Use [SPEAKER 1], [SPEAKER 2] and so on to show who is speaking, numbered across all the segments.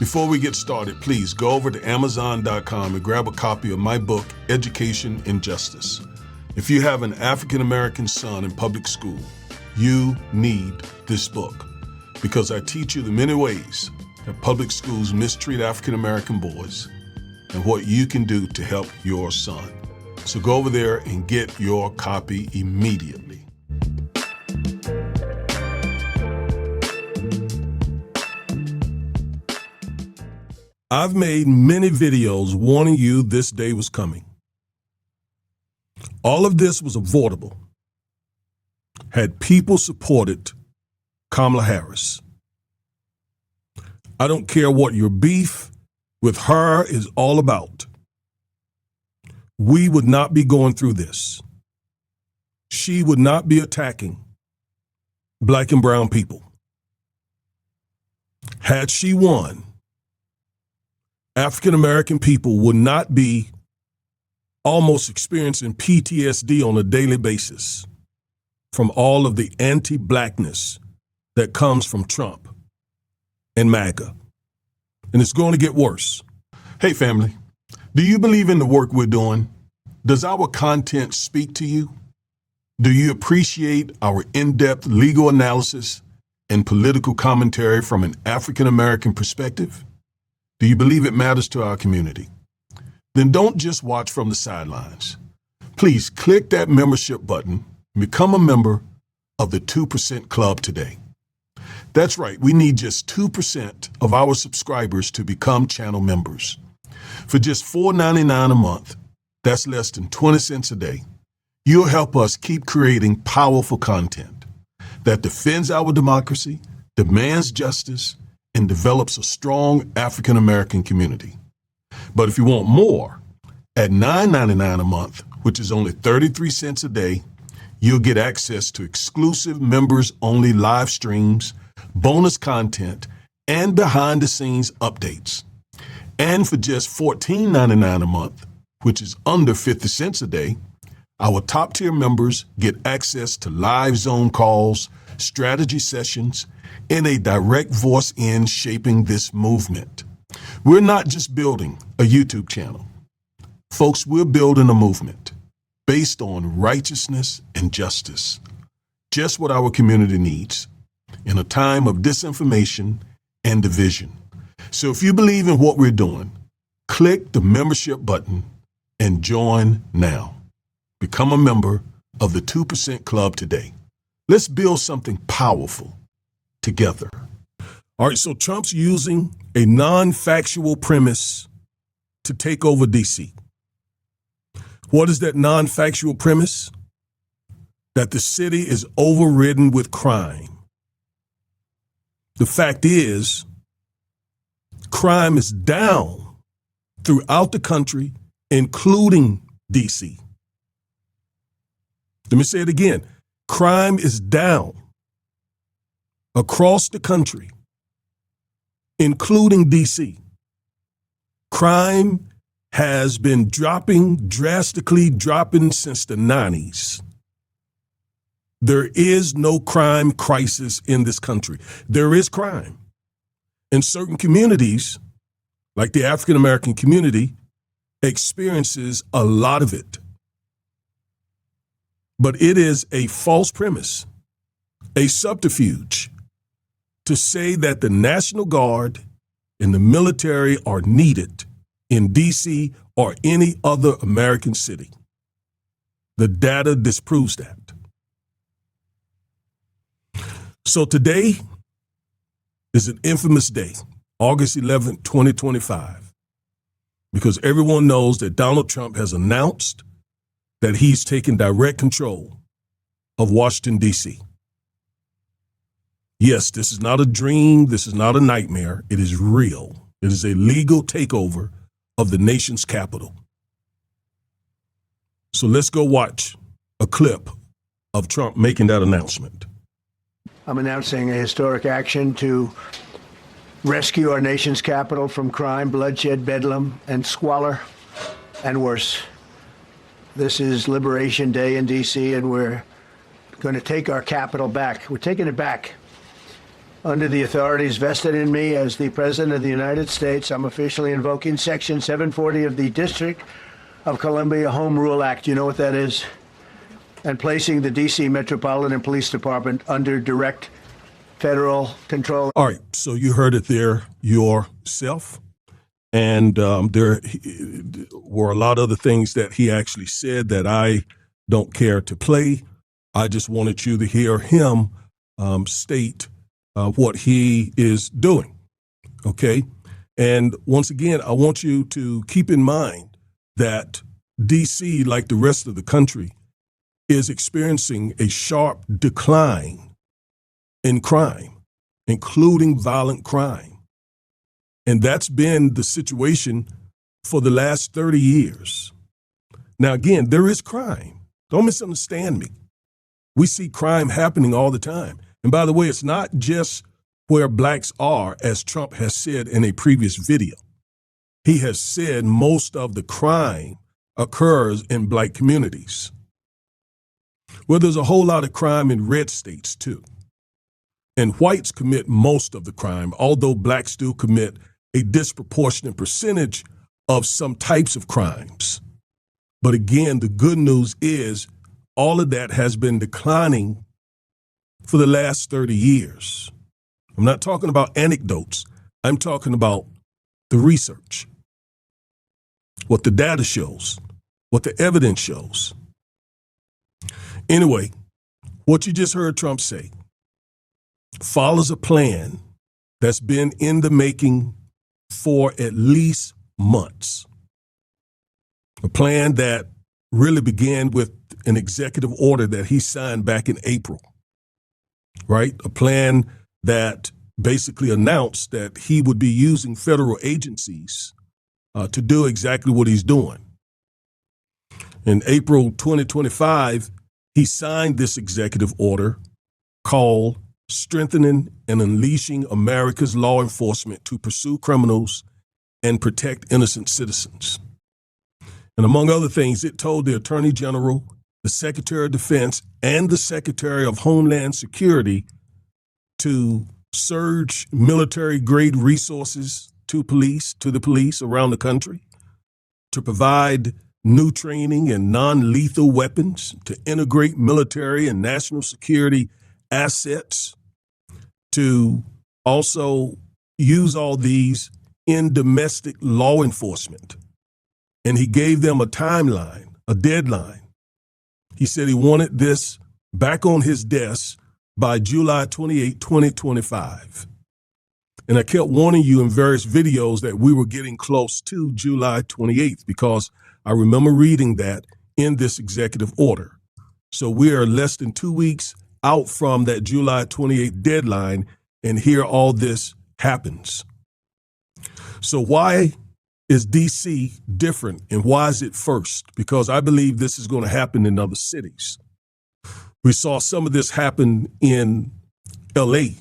[SPEAKER 1] Before we get started, please go over to Amazon.com and grab a copy of my book, Education and Justice. If you have an African-American son in public school, you need this book because I teach you the many ways that public schools mistreat African-American boys and what you can do to help your son. So go over there and get your copy immediately. I've made many videos warning you this day was coming. All of this was avoidable had people supported Kamala Harris. I don't care what your beef with her is all about. We would not be going through this. She would not be attacking black and brown people. Had she won, African-American people would not be almost experiencing PTSD on a daily basis from all of the anti-blackness that comes from Trump and MAGA. And it's going to get worse. Hey, family, do you believe in the work we're doing? Does our content speak to you? Do you appreciate our in-depth legal analysis and political commentary from an African-American perspective? Do you believe it matters to our community? Then don't just watch from the sidelines. Please click that membership button and become a member of the 2% Club today. That's right, we need just 2% of our subscribers to become channel members. For just $4.99 a month, that's less than 20 cents a day, you'll help us keep creating powerful content that defends our democracy, demands justice, and develops a strong African-American community. But if you want more, at $9.99 a month, which is only 33 cents a day, you'll get access to exclusive members-only live streams, bonus content, and behind-the-scenes updates. And for just $14.99 a month, which is under 50 cents a day, our top-tier members get access to live Zone calls, strategy sessions, and a direct voice in shaping this movement. We're not just building a YouTube channel. Folks, we're building a movement based on righteousness and justice, just what our community needs in a time of disinformation and division. So if you believe in what we're doing, click the membership button and join now. Become a member of the 2% Club today. Let's build something powerful together. All right, so Trump's using a non-factual premise to take over D.C. What is that non-factual premise? That the city is overridden with crime. The fact is, crime is down throughout the country, including D.C. Let me say it again. Crime is down across the country, including D.C. Crime has been drastically dropping since the 90s. There is no crime crisis in this country. There is crime. In certain communities, like the African-American community, experiences a lot of it. But it is a false premise, a subterfuge, to say that the National Guard and the military are needed in D.C. or any other American city. The data disproves that. So today is an infamous day, August 11th, 2025, because everyone knows that Donald Trump has announced that he's taken direct control of Washington, D.C. Yes, this is not a dream. This is not a nightmare. It is real. It is a legal takeover of the nation's capital. So let's go watch a clip of Trump making that announcement.
[SPEAKER 2] I'm announcing a historic action to rescue our nation's capital from crime, bloodshed, bedlam, and squalor, and worse. This is Liberation Day in D.C., and we're going to take our capital back. We're taking it back. Under the authorities vested in me as the President of the United States, I'm officially invoking Section 740 of the District of Columbia Home Rule Act. You know what that is? And placing the D.C. Metropolitan Police Department under direct federal control.
[SPEAKER 1] All right, so you heard it there yourself. And there were a lot of other things that he actually said that I don't care to play. I just wanted you to hear him state what he is doing, okay? And once again, I want you to keep in mind that D.C., like the rest of the country, is experiencing a sharp decline in crime, including violent crime. And that's been the situation for the last 30 years. Now, again, there is crime. Don't misunderstand me. We see crime happening all the time. And by the way, it's not just where blacks are, as Trump has said in a previous video. He has said most of the crime occurs in black communities. Well, there's a whole lot of crime in red states, too. And whites commit most of the crime, although blacks do commit a disproportionate percentage of some types of crimes. But again, the good news is all of that has been declining for the last 30 years. I'm not talking about anecdotes. I'm talking about the research, what the data shows, what the evidence shows. Anyway, what you just heard Trump say follows a plan that's been in the making for at least months. A plan that really began with an executive order that he signed back in April, right? A plan that basically announced that he would be using federal agencies to do exactly what he's doing. In April 2025, he signed this executive order called Strengthening and Unleashing America's Law Enforcement to Pursue Criminals and Protect Innocent Citizens. And among other things, it told the Attorney General, the Secretary of Defense, and the Secretary of Homeland Security to surge military-grade resources to the police around the country, to provide new training and non-lethal weapons, to integrate military and national security assets, to also use all these in domestic law enforcement. And he gave them a timeline, a deadline. He said he wanted this back on his desk by July 28, 2025. And I kept warning you in various videos that we were getting close to July 28th because I remember reading that in this executive order. So we are less than 2 weeks out from that July 28th deadline, and here all this happens. So why is D.C. different, and why is it first? Because I believe this is going to happen in other cities. We saw some of this happen in L.A.,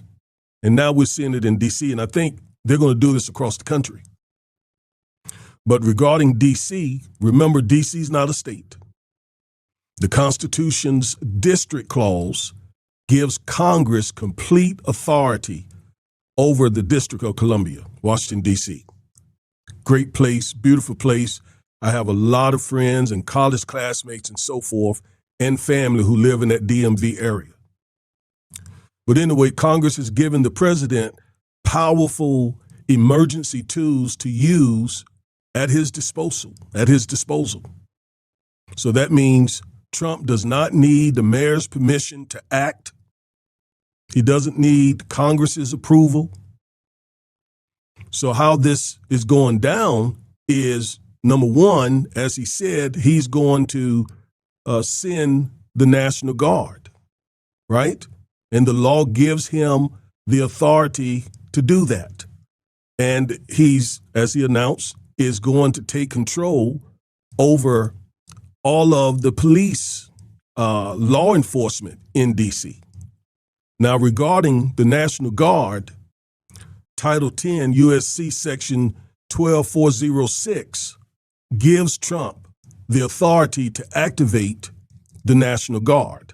[SPEAKER 1] and now we're seeing it in D.C., and I think they're going to do this across the country. But regarding D.C., remember, D.C. is not a state. The Constitution's district clause gives Congress complete authority over the District of Columbia, Washington, D.C. Great place, beautiful place. I have a lot of friends and college classmates and so forth and family who live in that DMV area. But anyway, Congress has given the president powerful emergency tools to use at his disposal. So that means Trump does not need the mayor's permission to act. He doesn't need Congress's approval. So how this is going down is, number one, as he said, he's going to send the National Guard, right? And the law gives him the authority to do that. And he's, as he announced, is going to take control over all of the police law enforcement in D.C. Now, regarding the National Guard, Title 10 U.S.C. Section 12406 gives Trump the authority to activate the National Guard.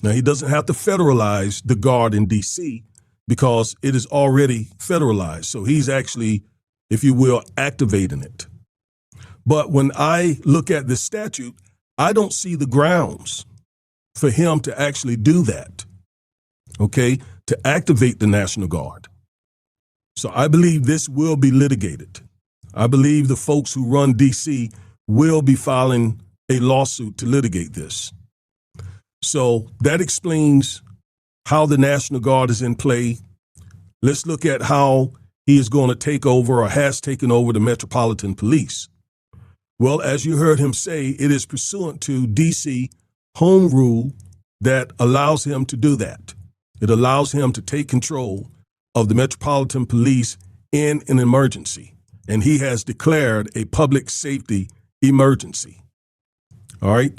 [SPEAKER 1] Now, he doesn't have to federalize the Guard in D.C. because it is already federalized. So he's actually, if you will, activating it. But when I look at this statute, I don't see the grounds for him to actually do that, okay, to activate the National Guard. So I believe this will be litigated. I believe the folks who run D.C. will be filing a lawsuit to litigate this. So that explains how the National Guard is in play. Let's look at how he is going to take over or has taken over the Metropolitan Police. Well, as you heard him say, it is pursuant to D.C. home rule that allows him to do that. It allows him to take control of the Metropolitan Police in an emergency. And he has declared a public safety emergency. All right.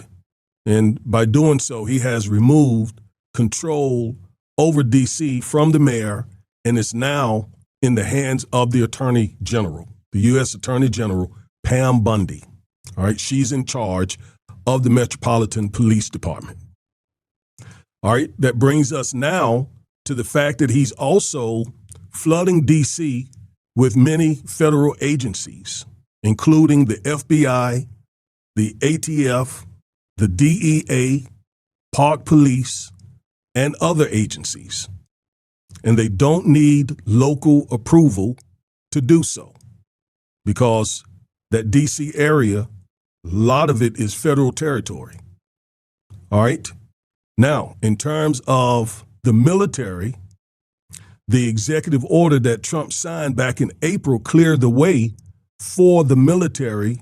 [SPEAKER 1] And by doing so, he has removed control over D.C. from the mayor, and it's now in the hands of the Attorney General, the U.S. Attorney General, Pam Bundy. All right. She's in charge of the Metropolitan Police Department. All right. That brings us now to the fact that he's also flooding D.C. with many federal agencies, including the FBI, the ATF, the DEA, Park Police, and other agencies. And they don't need local approval to do so, because that D.C. area, a lot of it is federal territory. All right. Now, in terms of the military, the executive order that Trump signed back in April cleared the way for the military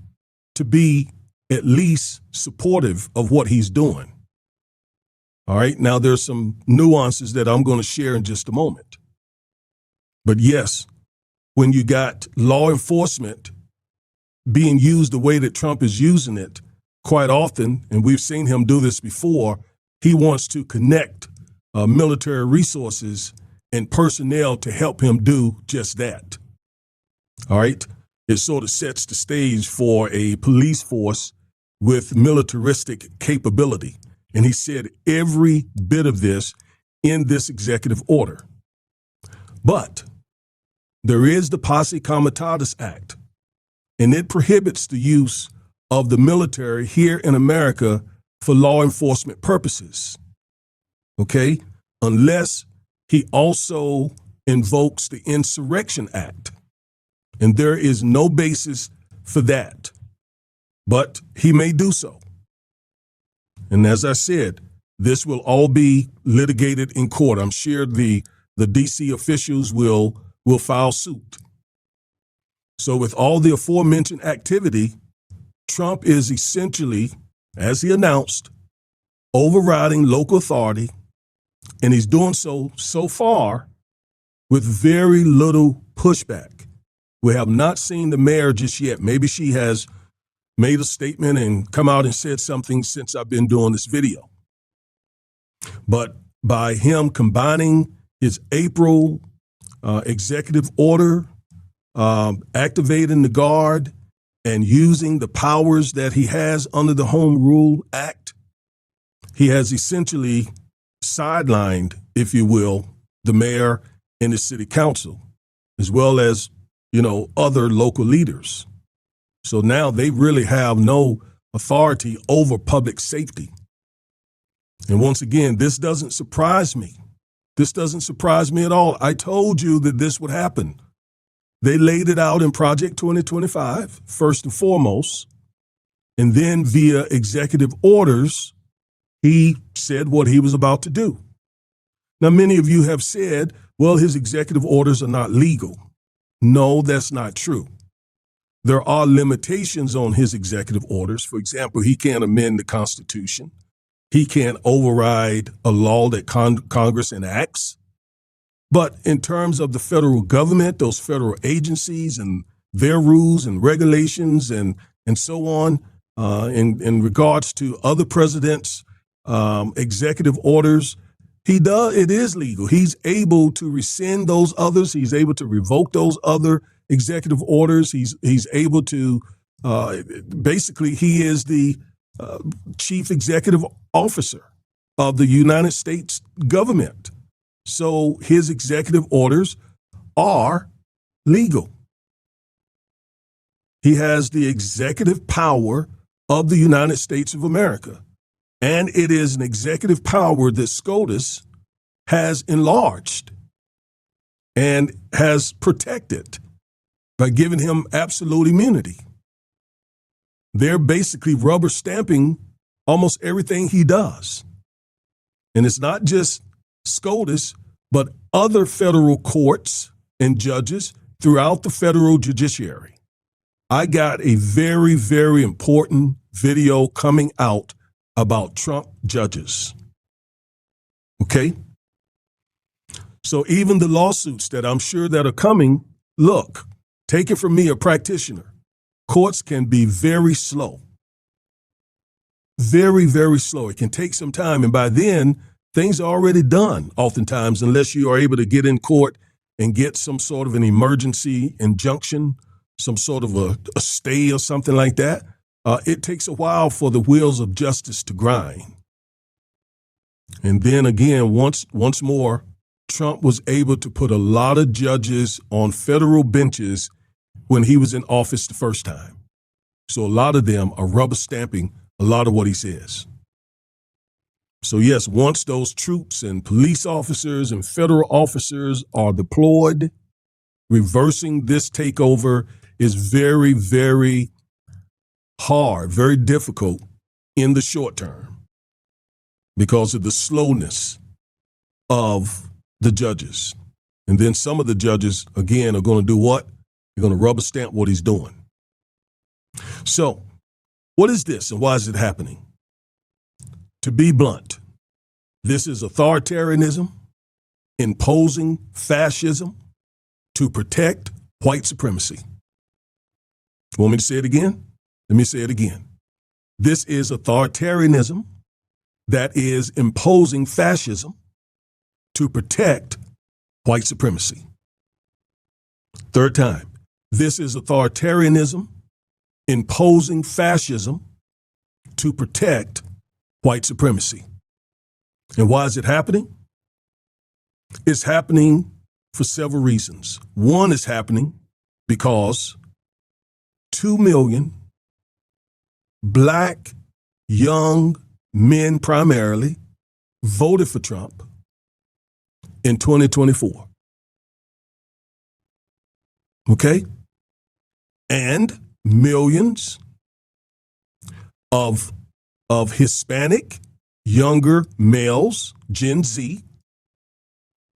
[SPEAKER 1] to be at least supportive of what he's doing. All right. Now, there's some nuances that I'm going to share in just a moment. But yes, when you got law enforcement being used the way that Trump is using it quite often, and we've seen him do this before, he wants to connect military resources and personnel to help him do just that. All right. It sort of sets the stage for a police force with militaristic capability. And he said every bit of this in this executive order. But there is the Posse Comitatus Act, and it prohibits the use of the military here in America for law enforcement purposes. Okay? Unless he also invokes the Insurrection Act. And there is no basis for that. But he may do so. And as I said, this will all be litigated in court. I'm sure the D.C. officials will file suit. So with all the aforementioned activity, Trump is essentially, as he announced, overriding local authority, and he's doing so far with very little pushback. We have not seen the mayor just yet. Maybe she has made a statement and come out and said something since I've been doing this video. But by him combining his April executive order, activating the Guard, and using the powers that he has under the Home Rule Act, he has essentially sidelined, if you will, the mayor and the city council, as well as, other local leaders. So now they really have no authority over public safety. And once again, this doesn't surprise me. This doesn't surprise me at all. I told you that this would happen. They laid it out in Project 2025, first and foremost, and then via executive orders, he said what he was about to do. Now, many of you have said, well, his executive orders are not legal. No, that's not true. There are limitations on his executive orders. For example, he can't amend the Constitution. He can't override a law that Congress enacts. But in terms of the federal government, those federal agencies and their rules and regulations and so on, in regards to other presidents' executive orders, it is legal. He's able to rescind those others. He's able to revoke those other executive orders. He's able to, basically, he is the chief executive officer of the United States government. So his executive orders are legal. He has the executive power of the United States of America. And it is an executive power that SCOTUS has enlarged and has protected by giving him absolute immunity. They're basically rubber stamping almost everything he does. And it's not just SCOTUS, but other federal courts and judges throughout the federal judiciary. I got a very, very important video coming out about Trump judges. Okay? So even the lawsuits that I'm sure that are coming, look, take it from me, a practitioner. Courts can be very slow. Very, very slow. It can take some time. And by then, things are already done, oftentimes, unless you are able to get in court and get some sort of an emergency injunction, some sort of a stay or something like that. It takes a while for the wheels of justice to grind. And then again, once more, Trump was able to put a lot of judges on federal benches when he was in office the first time. So a lot of them are rubber stamping a lot of what he says. So yes, once those troops and police officers and federal officers are deployed, reversing this takeover is very, very hard, very difficult in the short term because of the slowness of the judges. And then some of the judges, again, are going to do what? They're going to rubber stamp what he's doing. So what is this and why is it happening? To be blunt, this is authoritarianism, imposing fascism to protect white supremacy. Want me to say it again? Let me say it again. This is authoritarianism that is imposing fascism to protect white supremacy. Third time, this is authoritarianism imposing fascism to protect white supremacy. And why is it happening? It's happening for several reasons. One is happening because 2 million black young men primarily voted for Trump in 2024. Okay? And millions of Hispanic younger males, Gen Z,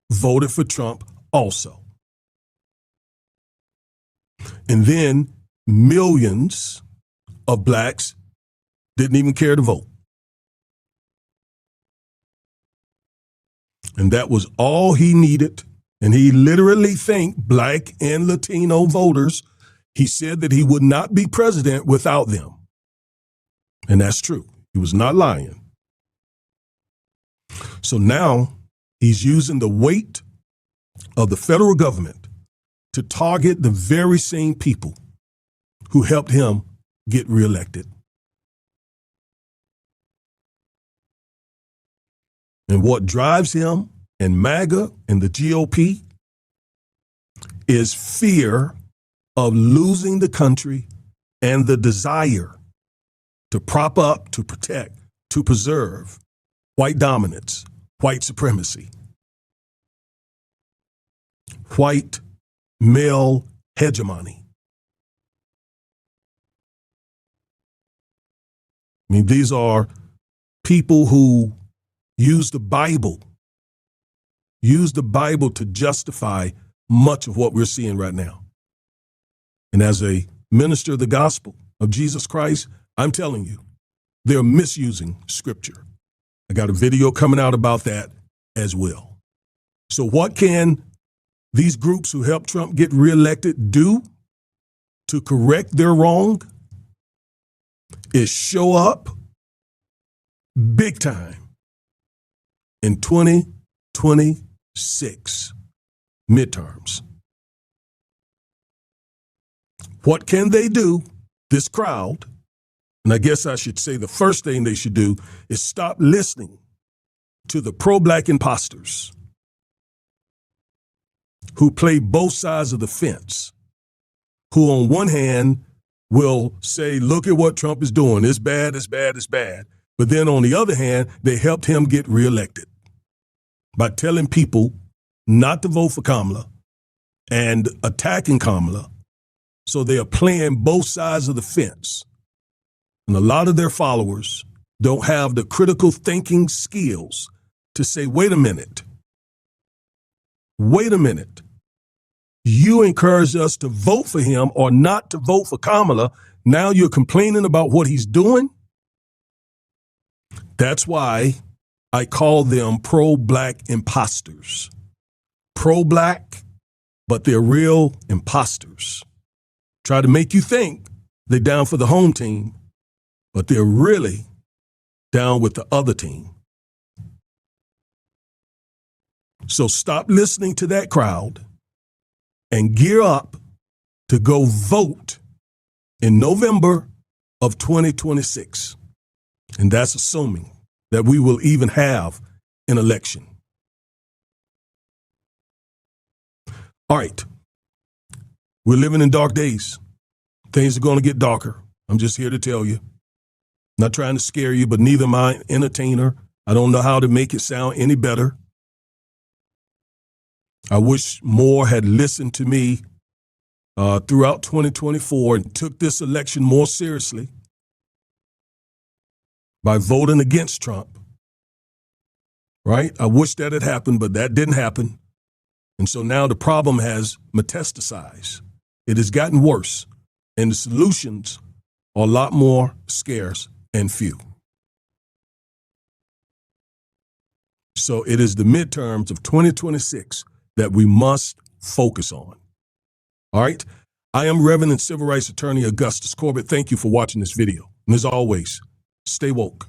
[SPEAKER 1] voted for Trump also. And then millions of blacks didn't even care to vote. And that was all he needed. And he literally thanked black and Latino voters. He said that he would not be president without them. And that's true. He was not lying. So now he's using the weight of the federal government to target the very same people who helped him get reelected. And what drives him and MAGA and the GOP is fear of losing the country and the desire to prop up, to protect, to preserve white dominance, white supremacy, white male hegemony. I mean, these are people who use the Bible to justify much of what we're seeing right now. And as a minister of the gospel of Jesus Christ, I'm telling you, they're misusing scripture. I got a video coming out about that as well. So what can these groups who helped Trump get reelected do to correct their wrong? Is show up big time in 2026 midterms. What can they do, this crowd? And I guess I should say the first thing they should do is stop listening to the pro-black imposters. who play both sides of the fence, who on one hand will say, look at what Trump is doing. It's bad, it's bad, it's bad. But then on the other hand, they helped him get reelected by telling people not to vote for Kamala and attacking Kamala. So they are playing both sides of the fence. And a lot of their followers don't have the critical thinking skills to say, wait a minute. You encouraged us to vote for him or not to vote for Kamala. Now you're complaining about what he's doing? That's why I call them pro-black imposters. Pro-black, but they're real imposters. Try to make you think they're down for the home team, but they're really down with the other team. So stop listening to that crowd and gear up to go vote in November of 2026. And that's assuming that we will even have an election. All right. We're living in dark days. Things are going to get darker. I'm just here to tell you. Not trying to scare you, but neither am I an entertainer. I don't know how to make it sound any better. I wish more had listened to me throughout 2024 and took this election more seriously by voting against Trump. Right? I wish that had happened, but that didn't happen. And so now the problem has metastasized. It has gotten worse, and the solutions are a lot more scarce and few. So it is the midterms of 2026 that we must focus on. All right? I am Reverend and Civil Rights Attorney Augustus Corbett. Thank you for watching this video. And as always, stay woke.